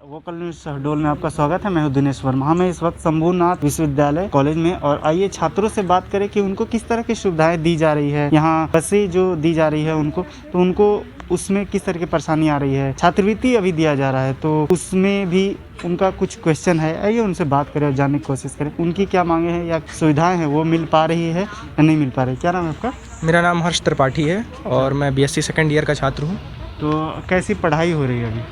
Vocal news Shahdol में आपका स्वागत है। मैं हूं दिनेश वर्मा। हमें इस वक्त शंभूनाथ विश्वविद्यालय कॉलेज में, और आइए छात्रों से बात करें कि उनको किस तरह की सुविधाएं दी जा रही है। यहाँ बसें जो दी जा रही है उनको, तो उनको उसमें किस तरह की परेशानी आ रही है। छात्रवृत्ति अभी दिया जा रहा है तो उसमें भी उनका कुछ क्वेश्चन है। आइए उनसे बात करें और जानने की कोशिश करें उनकी क्या मांगे हैं या सुविधाएं हैं वो मिल पा रही है या नहीं मिल पा रही। क्या नाम है आपका? मेरा नाम हर्ष त्रिपाठी है और मैं बीएससी सेकंड ईयर का छात्र हूँ। तो कैसी पढ़ाई हो रही है अभी?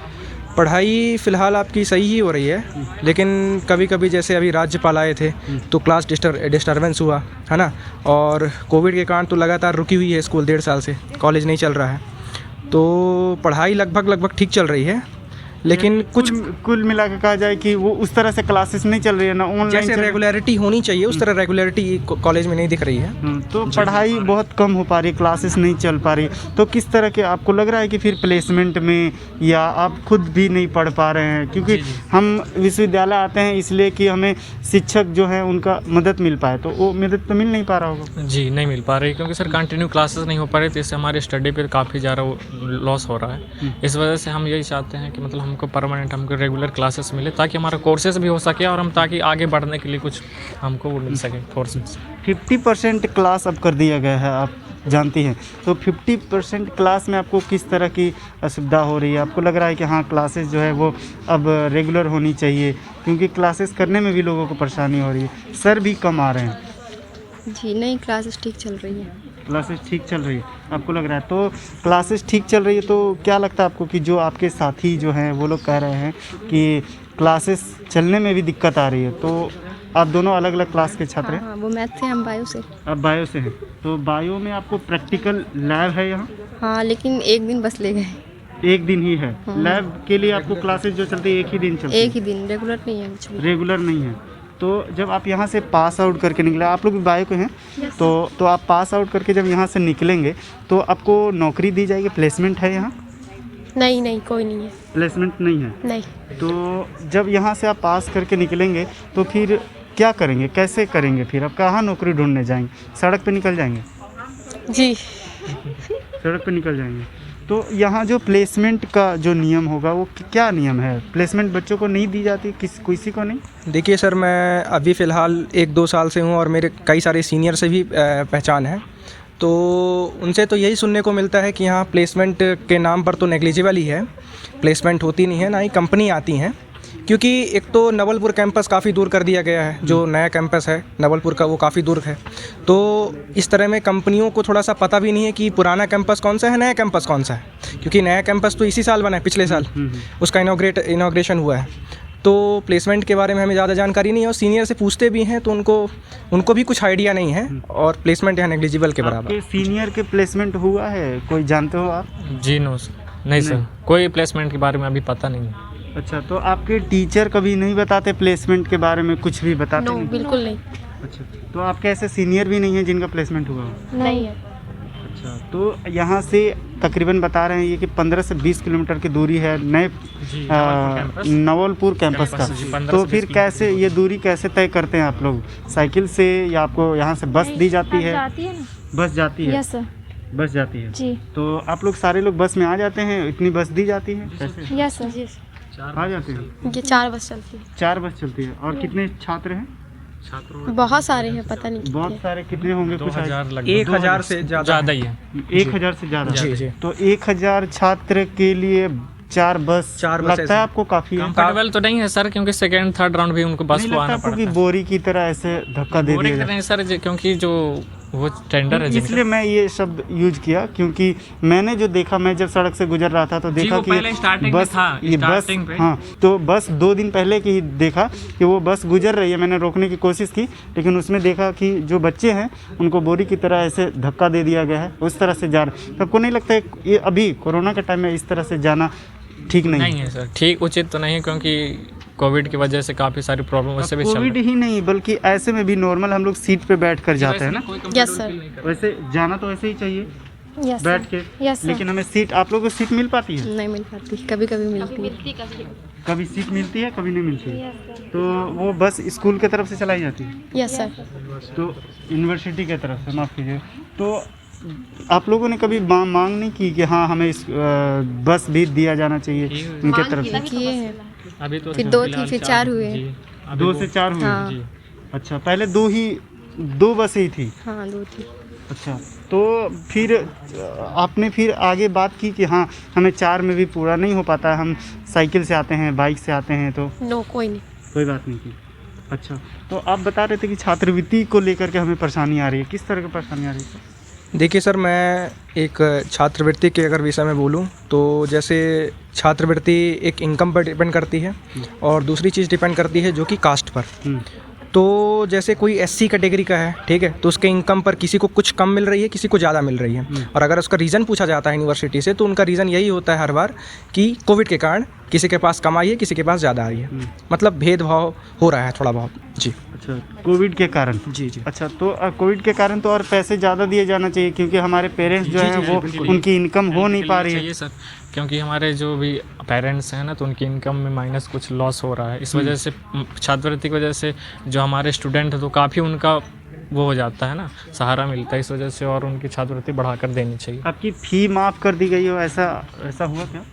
पढ़ाई फ़िलहाल आपकी सही ही हो रही है, लेकिन कभी कभी जैसे अभी राज्यपाल आए थे तो क्लास डिस्टर्बेंस हुआ है ना, और कोविड के कारण तो लगातार रुकी हुई है स्कूल। 1.5 साल से कॉलेज नहीं चल रहा है, तो पढ़ाई लगभग ठीक चल रही है, लेकिन कुल मिला के कहा जाए कि वो उस तरह से क्लासेस नहीं चल रही है ना, ऑनलाइन जैसे रेगुलरिटी होनी चाहिए उस तरह रेगुलरिटी कॉलेज में नहीं दिख रही है। तो पढ़ाई बहुत कम हो पा रही, क्लासेस नहीं चल पा रही। तो किस तरह के आपको लग रहा है कि फिर प्लेसमेंट में, या आप खुद भी नहीं पढ़ पा रहे हैं? क्योंकि हम विश्वविद्यालय आते हैं इसलिए कि हमें शिक्षक जो है उनका मदद मिल पाए, तो वो मदद तो मिल नहीं पा रहा होगा। जी नहीं मिल पा रही, क्योंकि सर कंटिन्यू क्लासेस नहीं हो पा रही, तो इससे हमारे स्टडी पे काफ़ी ज़्यादा लॉस हो रहा है। इस वजह से हम यही चाहते हैं कि मतलब हमको परमानेंट हमको रेगुलर क्लासेस मिले, ताकि हमारा कोर्सेज भी हो सके और हम ताकि आगे बढ़ने के लिए कुछ हमको वो मिल सके कोर्सेज। 50% क्लास अब कर दिया गया है, आप जानती हैं। तो 50% क्लास में आपको किस तरह की असुविधा हो रही है? आपको लग रहा है कि हाँ क्लासेस जो है वो अब रेगुलर होनी चाहिए, क्योंकि क्लासेस करने में भी लोगों को परेशानी हो रही है, सर भी कम आ रहे हैं। जी नहीं, क्लासेस ठीक चल रही है। क्लासेस ठीक चल रही है आपको लग रहा है? तो क्लासेस ठीक चल रही है, तो क्या लगता है आपको कि जो आपके साथी जो हैं वो लोग कह रहे हैं कि क्लासेस चलने में भी दिक्कत आ रही है, तो आप दोनों अलग अलग क्लास के छात्र हैं? हाँ, वो मैथ से, हम बायो से। आप बायो से हैं, तो बायो में आपको प्रैक्टिकल लैब है यहाँ? हाँ, लेकिन एक दिन बस ले गए। एक दिन ही है लैब के लिए आपको? क्लासेस जो चलती है एक ही दिन चलती है? एक ही दिन, रेगुलर नहीं है कुछ भी। रेगुलर नहीं है। तो जब आप यहाँ से पास आउट करके निकले, आप लोग भी बायो के हैं, तो आप पास आउट करके जब यहाँ से निकलेंगे तो आपको नौकरी दी जाएगी? प्लेसमेंट है यहाँ? नहीं, कोई नहीं है। प्लेसमेंट नहीं है? नहीं। तो जब यहाँ से आप पास करके निकलेंगे तो फिर क्या करेंगे, कैसे करेंगे? फिर आप कहाँ नौकरी ढूंढने जाएंगे? सड़क पे निकल जाएंगे? जी सड़क पे निकल जाएंगे। तो यहाँ जो प्लेसमेंट का जो नियम होगा वो क्या नियम है? प्लेसमेंट बच्चों को नहीं दी जाती, किसी को नहीं? देखिए सर, मैं अभी फ़िलहाल 1-2 साल से हूँ और मेरे कई सारे सीनियर से भी पहचान है, तो उनसे तो यही सुनने को मिलता है कि यहाँ प्लेसमेंट के नाम पर तो नेग्लिजिबल ही है, प्लेसमेंट होती नहीं है, ना ही कंपनी आती हैं। क्योंकि एक तो नवलपुर कैंपस काफ़ी दूर कर दिया गया है, जो नया कैंपस है नवलपुर का वो काफ़ी दूर है, तो इस तरह में कंपनियों को थोड़ा सा पता भी नहीं है कि पुराना कैंपस कौन सा है, नया कैंपस कौन सा है। क्योंकि नया कैंपस तो इसी साल बना है, पिछले साल उसका इनॉग्रेशन हुआ है, तो प्लेसमेंट के बारे में हमें ज़्यादा जानकारी नहीं है। और सीनियर से पूछते भी हैं तो उनको भी कुछ आइडिया नहीं है, और प्लेसमेंट यहाँ नेग्लिजिबल के बराबर। सीनियर के प्लेसमेंट हुआ है, कोई जानते हो आप? जी नो सर, नहीं सर, कोई प्लेसमेंट के बारे में अभी पता नहीं है। अच्छा, तो आपके टीचर कभी नहीं बताते प्लेसमेंट के बारे में? कुछ भी बताते नो, नहीं? बिल्कुल नहीं। अच्छा, तो आपके ऐसे सीनियर भी नहीं है जिनका प्लेसमेंट हुआ हो? नहीं है। अच्छा, तो यहाँ से तकरीबन बता रहे हैं ये कि 15 से 20 किलोमीटर की दूरी है नए नवलपुर कैंपस का। तो फिर कैसे ये दूरी कैसे तय करते हैं आप लोग? साइकिल से, या आपको यहाँ से बस दी जाती है? बस जाती है? Yes sir. बस जाती है जी। तो आप लोग सारे लोग बस में आ जाते हैं? इतनी बस दी जाती है कैसे? Yes sir. आ जाते हैं? ये 4 बस चलती है। 4 बस चलती है। और कितने छात्र हैं? बहुत सारे हैं, पता नहीं कितने। बहुत सारे। कितने होंगे? कुछ 1000 से ज़्यादा ही है। 1000 से ज़्यादा? जी। तो 1000 छात्र के लिए 4 बस लगता है आपको काफ़ी है? कंफर्टेबल तो नहीं है सर, क्योंकि सेकंड थर्ड राउंड भी उनको बस को आना पड़ता है। बोरी की तरह ऐसे धक्का दे दिया नहीं सर, क्योंकि जो वो टेंडर है, इसलिए मैं ये शब्द यूज किया, क्योंकि मैंने जो देखा, मैं जब सड़क से गुजर रहा था तो देखा कि बस, ये बस, हाँ, तो बस 2 दिन पहले की ही देखा कि वो बस गुजर रही है। मैंने रोकने की कोशिश की, लेकिन उसमें देखा कि जो बच्चे हैं उनको बोरी की तरह ऐसे धक्का दे दिया गया है, उस तरह से जा रहे। आपको नहीं लगता है ये अभी कोरोना के टाइम में इस तरह से जाना ठीक नहीं है सर? ठीक, उचित तो नहीं है, क्योंकि कोविड की वजह से काफ़ी सारी प्रॉब्लम उससे भी चल रही है। कोविड ही नहीं, बल्कि ऐसे में भी नॉर्मल हम लोग सीट पे बैठ कर जाते हैं ना? Yes sir. वैसे जाना तो ऐसे ही चाहिए, यस बैठ के। यस, लेकिन हमें सीट, आप लोगों को सीट मिल पाती है? नहीं मिल पाती, कभी कभी मिलती है। कभी सीट मिलती है, कभी नहीं मिलती है। तो वो बस स्कूल की तरफ से चलाई जाती है? Yes sir. तो यूनिवर्सिटी की तरफ से, माफ़ कीजिए। तो आप लोगों ने कभी मांग नहीं की कि हाँ हमें इस बस भी दिया जाना चाहिए उनके तरफ से? किए हैं, अभी तो फिर 2 थी, फिर 4 हुए। जी, अभी 2 वो- से 4 हुए? हाँ। जी। अच्छा, पहले 2 बसें ही थी। हाँ 2 थी। अच्छा, तो फिर आपने फिर आगे बात की कि हाँ हमें 4 में भी पूरा नहीं हो पाता है, हम साइकिल से आते हैं, बाइक से आते हैं, तो नो कोई नहीं। कोई बात नहीं की? अच्छा, तो आप बता रहे थे कि छात्रवृत्ति को लेकर के हमें परेशानी आ रही है, किस तरह की परेशानी आ रही है? देखिए सर, मैं एक छात्रवृत्ति के अगर विषय में बोलूं तो जैसे छात्रवृत्ति एक इनकम पर डिपेंड करती है और दूसरी चीज़ डिपेंड करती है जो कि कास्ट पर। तो जैसे कोई एससी कैटेगरी का है, ठीक है, तो उसके इनकम पर किसी को कुछ कम मिल रही है, किसी को ज़्यादा मिल रही है। और अगर उसका रीज़न पूछा जाता है यूनिवर्सिटी से तो उनका रीज़न यही होता है हर बार कि कोविड के कारण किसी के पास कम आई है, किसी के पास ज़्यादा आई है। मतलब भेदभाव हो रहा है थोड़ा बहुत। जी अच्छा, कोविड के कारण? जी जी। अच्छा, तो कोविड के कारण तो और पैसे ज़्यादा दिए जाना चाहिए, क्योंकि हमारे पेरेंट्स जो हैं वो उनकी इनकम हो नहीं पा रही है। चाहिए सर, क्योंकि हमारे जो भी पेरेंट्स हैं ना, तो उनकी इनकम में माइनस कुछ लॉस हो रहा है। इस वजह से छात्रवृत्ति की वजह से जो हमारे स्टूडेंट हैं तो काफ़ी उनका वो हो जाता है ना, सहारा मिलता है इस वजह से, और उनकी छात्रवृत्ति बढ़ाकर देनी चाहिए। आपकी फ़ी माफ़ कर दी गई हो, ऐसा हुआ क्या?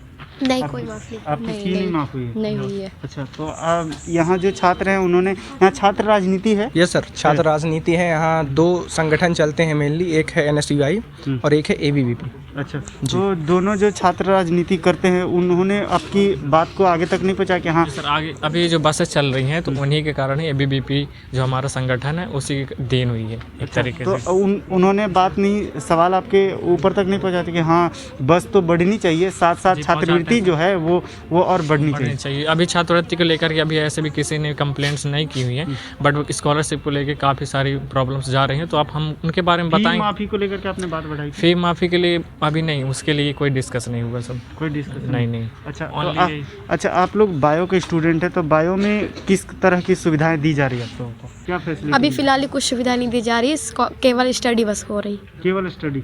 नहीं कोई माफ नहीं। आपकी फ़ी नहीं माफ़ हुई है? नहीं हुई है। अच्छा, तो अब यहाँ जो छात्र हैं उन्होंने, यहाँ छात्र राजनीति है? यस सर, छात्र राजनीति है। यहाँ 2 संगठन चलते हैं मेनली, एक है NSUI और एक है ABVP। अच्छा, तो दोनों जो छात्र राजनीति करते हैं उन्होंने आपकी बात को आगे तक नहीं पहुँचा कि हाँ? सर, आगे अभी जो बसेस चल रही हैं तो उन्हीं के कारण ही ABVP जो हमारा संगठन है उसी की देन हुई है एक तरीके तो से। उन्होंने बात नहीं, सवाल आपके ऊपर तक नहीं पहुँचाते कि हाँ बस तो बढ़नी चाहिए, साथ साथ जी, छात्रवृत्ति जो है वो और बढ़नी चाहिए? चाहिए। अभी छात्रवृत्ति को लेकर के अभी ऐसे भी किसी ने कंप्लेंट्स नहीं की हुई है, बट स्कॉलरशिप को लेकर काफ़ी सारी प्रॉब्लम्स जा रही हैं, तो आप हम उनके बारे में फी बताएं। माफ़ी को लेकर के आपने बात बढ़ाई थी? फी माफ़ी के लिए अभी नहीं, उसके लिए कोई डिस्कस नहीं हुआ सब। कोई डिस्कस नहीं। अच्छा, तो Only अच्छा, आप लोग बायो के स्टूडेंट हैं, तो बायो में किस तरह की सुविधाएं दी जा रही है आप लोगों को? क्या फैसिलिटी? अभी फिलहाल कुछ सुविधा नहीं दी जा रही है, केवल स्टडी बस हो रही। केवल स्टडी?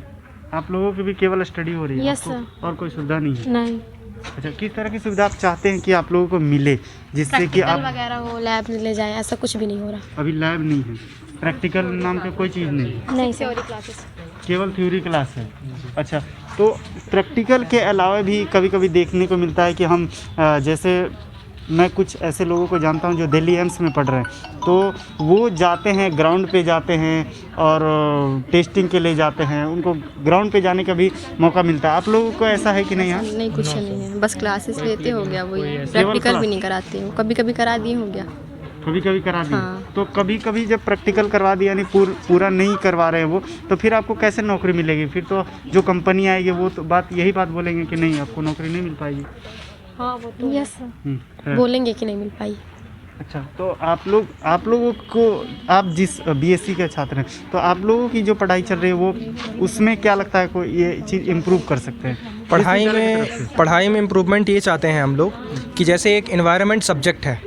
आप लोगों की भी केवल स्टडी हो रही है? Yes, आपको sir. और कोई सुविधा नहीं है? नहीं। अच्छा, किस तरह की सुविधा आप चाहते हैं कि आप लोगों को मिले जिससे कि प्रैक्टिकल आप? वगैरह हो, लैब ले जाए, ऐसा कुछ भी नहीं हो रहा। अभी लैब नहीं है, प्रैक्टिकल नाम का कोई चीज़ नहीं है, नहीं सर, क्लासेस केवल थ्योरी क्लास है। अच्छा, तो प्रैक्टिकल के अलावा भी कभी कभी देखने को मिलता है कि हम जैसे मैं कुछ ऐसे लोगों को जानता हूं जो दिल्ली एम्स में पढ़ रहे हैं, तो वो जाते हैं, ग्राउंड पे जाते हैं और टेस्टिंग के लिए जाते हैं, उनको ग्राउंड पे जाने का भी मौका मिलता है। आप लोगों को ऐसा है कि नहीं? यहाँ नहीं, कुछ नहीं है, बस क्लासेस लेते हो गया, वही केवल प्रैक्टिकल क्लास? भी नहीं कराते हो, कभी कभी करा दिए हो गया। कभी कभी करा दिए? हाँ। तो कभी कभी जब प्रैक्टिकल करवा दिया, यानी पूरा नहीं करवा रहे हैं वो, तो फिर आपको कैसे नौकरी मिलेगी? फिर तो जो कंपनी आएगी वो तो यही बात बोलेंगे कि नहीं आपको नौकरी नहीं मिल पाएगी। हाँ वो तो यस है। बोलेंगे कि नहीं मिल पाई। अच्छा, तो आप लोगों को, आप जिस बीएससी के छात्र हैं, तो आप लोगों की जो पढ़ाई चल रही है वो, उसमें क्या लगता है कोई ये चीज़ इम्प्रूव कर सकते हैं? पढ़ाई में इम्प्रूवमेंट ये चाहते हैं हम लोग कि जैसे एक एनवायरनमेंट सब्जेक्ट है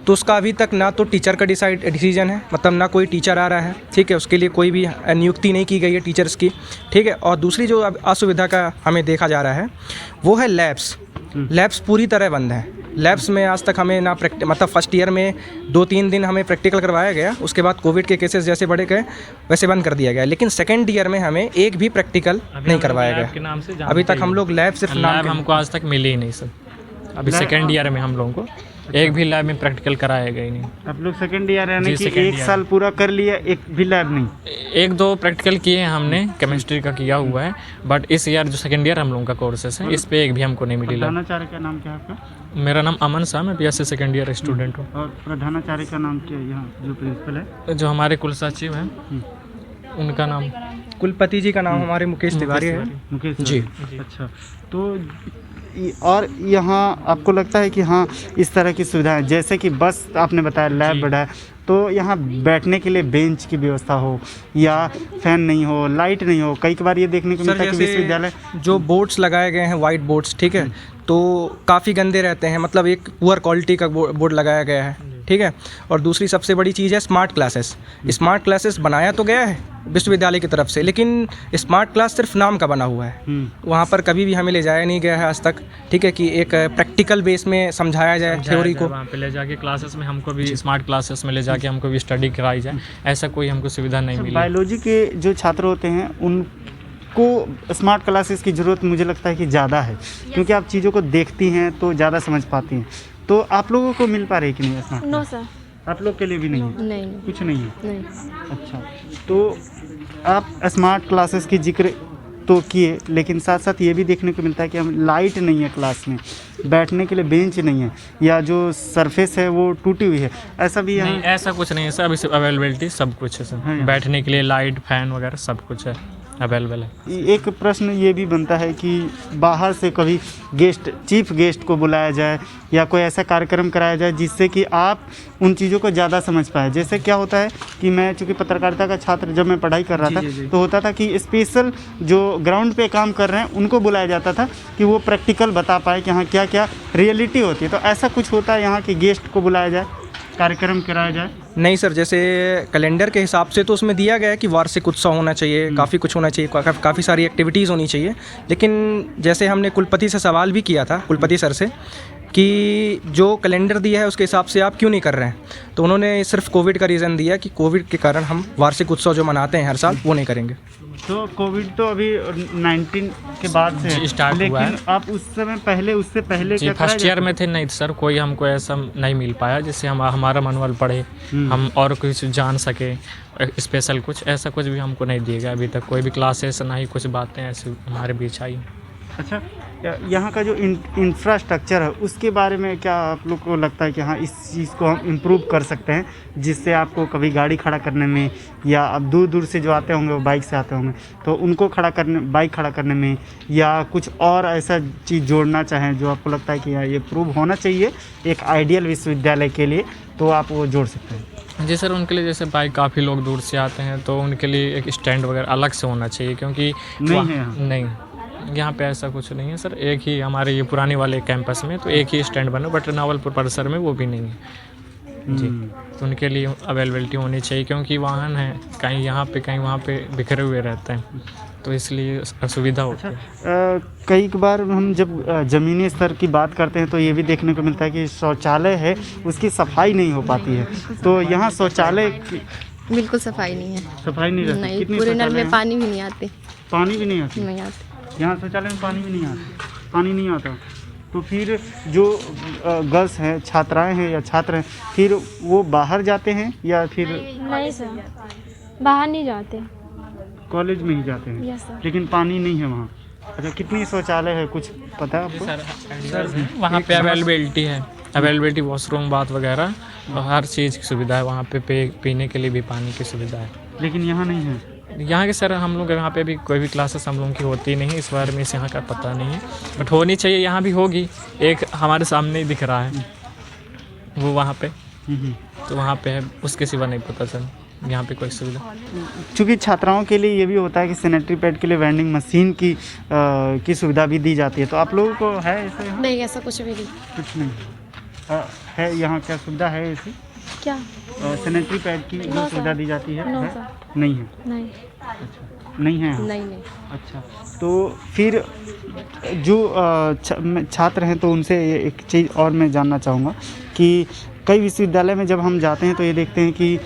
तो उसका अभी तक ना तो टीचर का डिसीजन है, मतलब ना कोई टीचर आ रहा है, ठीक है, उसके लिए कोई भी नियुक्ति नहीं की गई है टीचर्स की, ठीक है। और दूसरी जो असुविधा का हमें देखा जा रहा है वो है लैब्स पूरी तरह बंद है। लैब्स में आज तक हमें ना मतलब फर्स्ट ईयर में 2-3 दिन हमें प्रैक्टिकल करवाया गया, उसके बाद कोविड के केसेस जैसे बढ़े गए वैसे बंद कर दिया गया, लेकिन सेकेंड ईयर में हमें एक भी प्रैक्टिकल नहीं करवाया गया। अभी तक हम लोग लैब सिर्फ लैब हमको आज तक मिली ही नहीं सर। अभी सेकेंड ईयर में हम लोगों को एक भी लैब में प्रैक्टिकल कराया गया ही नहीं। आप लोग सेकेंड ईयर यानी कि second एक year। साल पूरा कर लिया, एक भी लैब नहीं? 1-2 प्रैक्टिकल किए हैं हमने, केमिस्ट्री का किया हुआ है, बट इस ईयर जो सेकेंड ईयर हम लोगों का कोर्सेस है, इस पे एक भी हमको नहीं मिली लैब। प्रधानाचार्य का नाम क्या है आपका? मेरा नाम अमन शाह, मैं BSc सेकेंड ईयर स्टूडेंट हूँ। और प्रधानाचार्य का नाम क्या है यहाँ जो प्रिंसिपल है? जो हमारे कुल सचिव हैं उनका नाम कुलपति जी का नाम हमारे मुकेश तिवारी है। मुकेश जी। अच्छा, तो और यहाँ आपको लगता है कि हाँ इस तरह की सुविधाएं, जैसे कि बस आपने बताया, लैब बढ़ा है, तो यहाँ बैठने के लिए बेंच की व्यवस्था हो या फैन नहीं हो, लाइट नहीं हो? कई बार ये देखने को मिलता है कि विश्वविद्यालय जो बोर्ड्स लगाए गए हैं, वाइट बोर्ड्स, ठीक है, तो काफ़ी गंदे रहते हैं, मतलब एक पुअर क्वालिटी का बोर्ड लगाया गया है, ठीक है। और दूसरी सबसे बड़ी चीज़ है स्मार्ट क्लासेस बनाया तो गया है विश्वविद्यालय की तरफ से, लेकिन स्मार्ट क्लास सिर्फ नाम का बना हुआ है, वहाँ पर कभी भी हमें ले जाया नहीं गया है आज तक, ठीक है, कि एक प्रैक्टिकल बेस में समझाया जाए थ्योरी को। वहाँ पे ले जाके क्लासेस में हमको भी, स्मार्ट क्लासेस में ले जाके हमको भी स्टडी कराई जाए, ऐसा कोई हमको सुविधा नहीं मिली। बायोलॉजी के जो छात्र होते हैं आपको स्मार्ट क्लासेस की ज़रूरत मुझे लगता है कि ज़्यादा है, क्योंकि आप चीज़ों को देखती हैं तो ज़्यादा समझ पाती हैं। तो आप लोगों को मिल पा रही है कि नहीं स्मार्ट? नो सर, आप लोग के लिए भी नहीं है? नहीं कुछ नहीं है। नहीं। अच्छा, तो आप स्मार्ट क्लासेस की जिक्र तो किए, लेकिन साथ साथ ये भी देखने को मिलता है कि हम लाइट नहीं है क्लास में, बैठने के लिए बेंच नहीं है, या जो सरफेस है वो टूटी हुई है, ऐसा भी नहीं, यहाँ? ऐसा कुछ नहीं है सर, अभी अवेलेबिलिटी सब कुछ है हाँ, सर, यहाँ। बैठने के लिए लाइट फैन वगैरह सब कुछ है, अवेलेबल है। एक प्रश्न ये भी बनता है कि बाहर से कभी गेस्ट, चीफ गेस्ट को बुलाया जाए या कोई ऐसा कार्यक्रम कराया जाए जिससे कि आप उन चीज़ों को ज़्यादा समझ पाए। जैसे क्या होता है कि मैं चूँकि पत्रकारिता का छात्र, जब मैं पढ़ाई कर रहा था तो होता था कि स्पेशल जो ग्राउंड पे काम कर रहे हैं उनको बुलाया जाता था कि वो प्रैक्टिकल बता पाए कि हाँ क्या क्या रियलिटी होती है। तो ऐसा कुछ होता है यहाँ कि गेस्ट को बुलाया जाए, कार्यक्रम कराया जाए? नहीं सर, जैसे कैलेंडर के हिसाब से तो उसमें दिया गया है कि वार्षिक उत्सव होना चाहिए, काफ़ी कुछ होना चाहिए, काफ़ी सारी एक्टिविटीज़ होनी चाहिए। लेकिन जैसे हमने कुलपति से सवाल भी किया था, कुलपति सर से, कि जो कैलेंडर दिया है उसके हिसाब से आप क्यों नहीं कर रहे हैं, तो उन्होंने सिर्फ कोविड का रीज़न दिया कि कोविड के कारण हम वार्षिक उत्सव जो मनाते हैं हर साल वो नहीं करेंगे। तो कोविड तो अभी 19 के बाद से स्टार्ट हुआ है। लेकिन आप उस समय पहले, उससे पहले जी क्या कराया फर्स्ट ईयर जाता? में थे नहीं सर, कोई हमको ऐसा नहीं मिल पाया जिससे हम हमारा मनोबल बढ़े, हम और कुछ जान सके, स्पेशल कुछ ऐसा कुछ भी हमको नहीं दिया गया अभी तक, कोई भी क्लासेस ना ही कुछ बातें ऐसी हमारे बीच आई। अच्छा, यहाँ का जो इंफ्रास्ट्रक्चर है उसके बारे में क्या आप लोग को लगता है कि हाँ इस चीज़ को हम इम्प्रूव कर सकते हैं, जिससे आपको कभी गाड़ी खड़ा करने में, या अब दूर दूर से जो आते होंगे वो बाइक से आते होंगे तो उनको खड़ा करने, बाइक खड़ा करने में, या कुछ और ऐसा चीज़ जोड़ना चाहें जो आपको लगता है कि हाँ ये प्रूव होना चाहिए एक आइडियल विश्वविद्यालय के लिए, तो आप वो जोड़ सकते हैं? जी सर, उनके लिए जैसे बाइक काफ़ी लोग दूर से आते हैं तो उनके लिए एक स्टैंड वगैरह अलग से होना चाहिए, क्योंकि नहीं है यहाँ? नहीं, यहाँ पे ऐसा कुछ नहीं है सर, एक ही हमारे ये पुराने वाले कैंपस में तो एक ही स्टैंड बना, बट नावलपुर परिसर में वो भी नहीं है जी। तो उनके लिए अवेलेबिलिटी होनी चाहिए, क्योंकि वाहन है कहीं यहाँ पे कहीं वहाँ पे बिखरे हुए रहते हैं, तो इसलिए असुविधा होती है। कई बार हम जब ज़मीनी स्तर की बात करते हैं तो ये भी देखने को मिलता है कि शौचालय है उसकी सफाई नहीं हो पाती है, तो यहाँ शौचालय की बिल्कुल सफाई नहीं है। सफाई नहीं रहती? नहीं, कितनी पूरे नल शौचालय में हैं? पानी भी नहीं आते। पानी भी नहीं आती? नहीं आते। यहाँ शौचालय में पानी भी नहीं आता? पानी नहीं आता तो फिर जो गर्ल्स हैं, छात्राएं हैं या छात्र हैं, फिर वो बाहर जाते हैं या फिर नहीं सर, बाहर नहीं जाते। कॉलेज में ही जाते हैं? Yes sir. लेकिन पानी नहीं है वहाँ। अच्छा, कितनी शौचालय है कुछ पता है आपको? सर वहाँ पे अवेलेबिलिटी है, अवेलेबिलिटी वॉशरूम बात वगैरह और हर चीज़ की सुविधा है वहाँ पे, पीने के लिए भी पानी की सुविधा है। लेकिन यहाँ नहीं है? यहाँ के सर हम लोग यहाँ पे भी कोई भी क्लासेस हम लोगों की होती नहीं, इस बारे में इस यहाँ का पता नहीं है, बट होनी चाहिए, यहाँ भी होगी, एक हमारे सामने ही दिख रहा है वो वहाँ पे, तो वहाँ पे है, उसके सिवा नहीं पता सर यहाँ पे कोई सुविधा। चूँकि छात्राओं के लिए ये भी होता है कि सैनिटरी पैड के लिए वेंडिंग मशीन की सुविधा भी दी जाती है, तो आप लोगों को है ऐसे यहाँ? नहीं, ऐसा कुछ भी नहीं। कुछ नहीं है यहाँ? क्या सुविधा है ऐसी क्या? सैनिटरी पैड की जो सुविधा दी जाती है? नो है? सर। नहीं है? नहीं। अच्छा, नहीं है यहाँ? नहीं। अच्छा, तो फिर जो छात्र हैं तो उनसे एक चीज़ और मैं जानना चाहूँगा कि कई विश्वविद्यालय में जब हम जाते हैं तो ये देखते हैं कि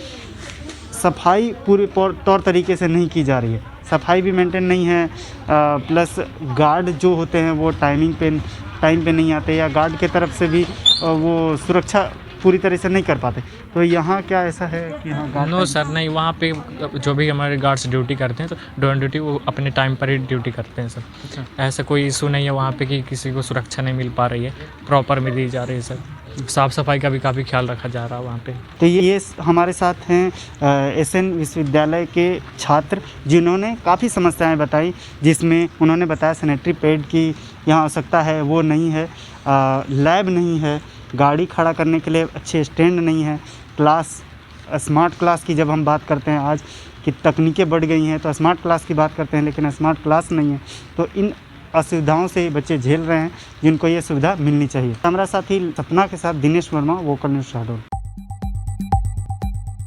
सफाई पूरे तौर तरीके से नहीं की जा रही है, सफाई भी मेंटेन नहीं है, प्लस गार्ड जो होते हैं वो टाइम पे नहीं आते, या गार्ड के तरफ से भी वो सुरक्षा पूरी तरह से नहीं कर पाते। तो यहाँ क्या ऐसा है कि हाँ गार्ड? नो सर, नहीं, वहाँ पे जो भी हमारे गार्ड्स ड्यूटी करते हैं तो ड्यूटी ड्यूटी वो अपने टाइम पर ही ड्यूटी करते हैं सर। अच्छा। ऐसा कोई इशू नहीं है वहाँ पे कि किसी को सुरक्षा नहीं मिल पा रही है, प्रॉपर में दी जा रही है सर, साफ़ सफाई का भी काफ़ी ख्याल रखा जा रहा है वहाँ पे। तो ये हमारे साथ हैं एसएन विश्वविद्यालय के छात्र जिन्होंने काफ़ी समस्याएं बताई, जिसमें उन्होंने बताया सैनिटरी पैड की यहाँ आवश्यकता है वो नहीं है, लैब नहीं है, गाड़ी खड़ा करने के लिए अच्छे स्टैंड नहीं है, स्मार्ट क्लास की जब हम बात करते हैं आज कि तकनीकें बढ़ गई हैं तो स्मार्ट क्लास की बात करते हैं, लेकिन स्मार्ट क्लास नहीं है, तो इन असुविधाओं से बच्चे झेल रहे हैं जिनको ये सुविधा मिलनी चाहिए। हमारा साथी सपना के साथ दिनेश वर्मा, वोकल न्यूज़ शहडोल।